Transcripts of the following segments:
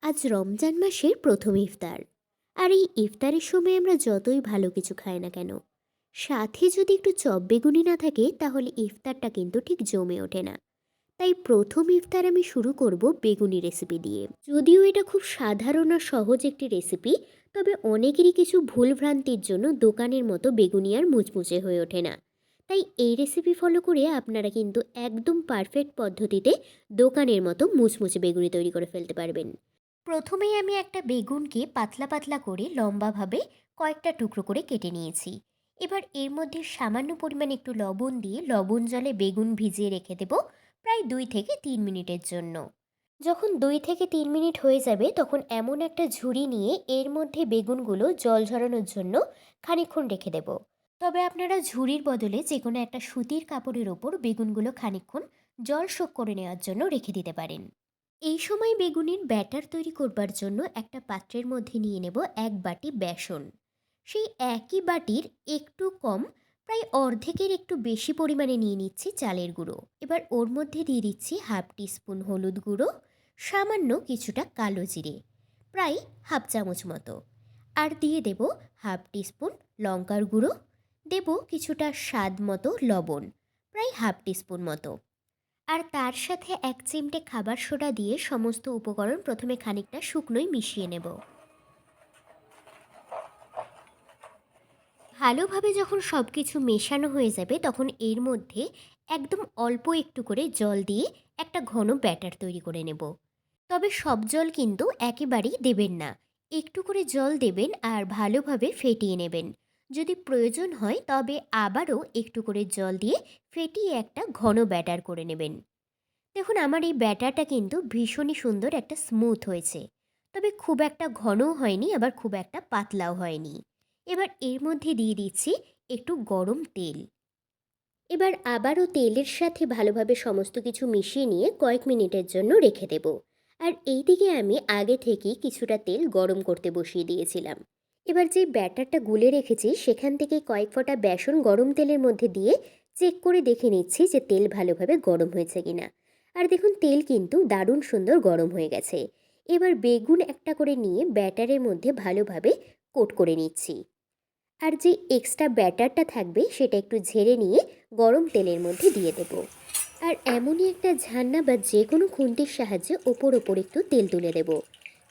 আজ রমজান মাসের প্রথম ইফতার। আর এই ইফতারের সময় আমরা যতই ভালো কিছু খাই না কেন, সাথে যদি একটু চপ বেগুনি না থাকে তাহলে ইফতারটা কিন্তু ঠিক জমে ওঠে না। তাই প্রথম ইফতার আমি শুরু করব বেগুনি রেসিপি দিয়ে। যদিও এটা খুব সাধারণ আর সহজ একটি রেসিপি, তবে অনেকেরই কিছু ভুলভ্রান্তির জন্য দোকানের মতো বেগুনি আর মুচমুচে হয়ে ওঠে না। তাই এই রেসিপি ফলো করে আপনারা কিন্তু একদম পারফেক্ট পদ্ধতিতে দোকানের মতো মুচমুচে বেগুনি তৈরি করে ফেলতে পারবেন। প্রথমেই আমি একটা বেগুনকে পাতলা পাতলা করে লম্বাভাবে কয়েকটা টুকরো করে কেটে নিয়েছি। এবার এর মধ্যে সামান্য পরিমাণে একটু লবণ দিয়ে লবণ জলে বেগুন ভিজিয়ে রেখে দেব প্রায় 2 থেকে 3 মিনিটের জন্য। যখন 2 থেকে 3 মিনিট হয়ে যাবে তখন এমন একটা ঝুড়ি নিয়ে এর মধ্যে বেগুনগুলো জল ঝরানোর জন্য খানিকক্ষণ রেখে দেব। তবে আপনারা ঝুড়ির বদলে যে কোনো একটা সুতির কাপড়ের ওপর বেগুনগুলো খানিকক্ষণ জল শোক করে নেওয়ার জন্য রেখে দিতে পারেন। এই সময় বেগুনের ব্যাটার তৈরি করবার জন্য একটা পাত্রের মধ্যে নিয়ে নেব 1 বাটি বেসন। সেই একই বাটির একটু কম, প্রায় অর্ধেকের একটু বেশি পরিমাণে নিয়ে নিচ্ছি চালের গুঁড়ো। এবার ওর মধ্যে দিয়ে দিচ্ছি 1/2 টিস্পুন হলুদ গুঁড়ো, সামান্য কিছুটা কালো জিরে, প্রায় 1/2 চামচ মতো, আর দিয়ে দেব 1/2 টিস্পুন লঙ্কার গুঁড়ো, দেব কিছুটা স্বাদ মতো লবণ, প্রায় 1/2 টিস্পুন মতো, আর তার সাথে 1 চিমটে খাবার সোডা দিয়ে সমস্ত উপকরণ প্রথমে খানিকটা শুকনোই মিশিয়ে নেব। ভালোভাবে যখন সব কিছু মেশানো হয়ে যাবে তখন এর মধ্যে একদম অল্প একটু করে জল দিয়ে একটা ঘন ব্যাটার তৈরি করে নেব। তবে সব জল কিন্তু একেবারেই দেবেন না, একটু করে জল দেবেন আর ভালোভাবে ফেটিয়ে নেবেন। যদি প্রয়োজন হয় তবে আবারও একটু করে জল দিয়ে ফেটিয়ে একটা ঘন ব্যাটার করে নেবেন। দেখুন, আমার এই ব্যাটারটা কিন্তু ভীষণই সুন্দর একটা স্মুথ হয়েছে, তবে খুব একটা ঘনও হয়নি আবার খুব একটা পাতলাও হয়নি। এবার এর মধ্যে দিয়ে দিচ্ছি একটু গরম তেল। এবার আবারও তেলের সাথে ভালোভাবে সমস্ত কিছু মিশিয়ে নিয়ে কয়েক মিনিটের জন্য রেখে দেব। আর এই দিকে আমি আগে থেকেই কিছুটা তেল গরম করতে বসিয়ে দিয়েছিলাম। এবার যে ব্যাটারটা গুলে রেখেছি সেখান থেকে কয়েক ফোঁটা বেসন গরম তেলের মধ্যে দিয়ে চেক করে দেখে নিচ্ছি যে তেল ভালোভাবে গরম হয়েছে কিনা। আর দেখুন, তেল কিন্তু দারুণ সুন্দর গরম হয়ে গেছে। এবার বেগুন একটা করে নিয়ে ব্যাটারের মধ্যে ভালোভাবে কোট করে নিচ্ছি। আর যে এক্সট্রা ব্যাটারটা থাকবে সেটা একটু ঝেড়ে নিয়ে গরম তেলের মধ্যে দিয়ে দেব। আর এমনই একটা ঝান্না বা যে কোনো খুন্তির সাহায্যে ওপর ওপর একটু তেল তুলে দেব।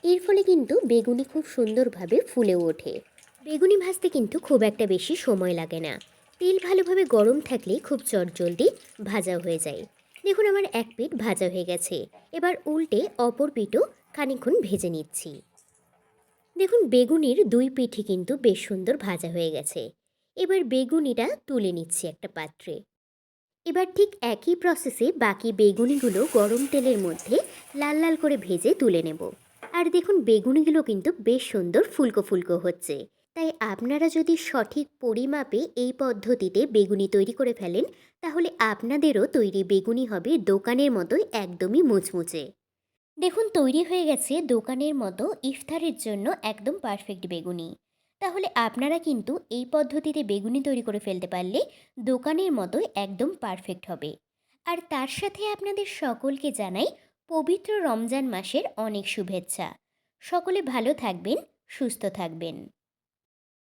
এর ফলে কিন্তু বেগুনি খুব সুন্দরভাবে ফুলেও ওঠে। বেগুনি ভাজতে কিন্তু খুব একটা বেশি সময় লাগে না, তেল ভালোভাবে গরম থাকলে খুব চটজলদি ভাজা হয়ে যায়। দেখুন, আমার এক পিঠ ভাজা হয়ে গেছে। এবার উল্টে অপর পিঠও খানিকক্ষণ ভেজে নিচ্ছি। দেখুন, বেগুনির 2 পিঠই কিন্তু বেশ সুন্দর ভাজা হয়ে গেছে। এবার বেগুনিটা তুলে নিচ্ছি একটা পাত্রে। এবার ঠিক একই প্রসেসে বাকি বেগুনিগুলো গরম তেলের মধ্যে লাল লাল করে ভেজে তুলে নেব। আর দেখুন, বেগুনিগুলো কিন্তু বেশ সুন্দর ফুলকো ফুলকো হচ্ছে। তাই আপনারা যদি সঠিক পরিমাপে এই পদ্ধতিতে বেগুনি তৈরি করে ফেলেন তাহলে আপনাদেরও তৈরি বেগুনি হবে দোকানের মতোই একদমই মুচমুচে। দেখুন, তৈরি হয়ে গেছে দোকানের মতো ইফতারের জন্য একদম পারফেক্ট বেগুনি। তাহলে আপনারা কিন্তু এই পদ্ধতিতে বেগুনি তৈরি করে ফেলতে পারলে দোকানের মতোই একদম পারফেক্ট হবে। আর তার সাথে আপনাদের সকলকে জানাই পবিত্র রমজান মাসের অনেক শুভেচ্ছা। সকলে ভালো থাকবেন, সুস্থ থাকবেন।